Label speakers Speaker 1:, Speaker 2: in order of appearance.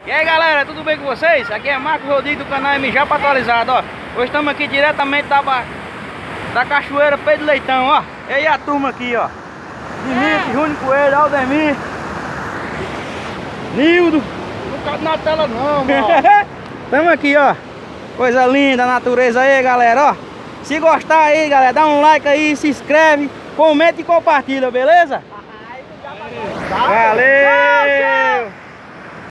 Speaker 1: E aí galera, tudo bem com vocês? Aqui é Marcos Rodrigues do canal MJ Atualizado, ó. Hoje estamos aqui diretamente da Cachoeira Pedro Leitão, ó. E aí a turma aqui, ó. Dimitri, Júnior Coelho, Aldemir, Nildo.
Speaker 2: Não cabe na tela não, mano.
Speaker 1: Estamos aqui, ó. Coisa linda, a natureza aí, galera, ó. Se gostar aí, galera, dá um like aí, se inscreve, comenta e compartilha, beleza? Valeu!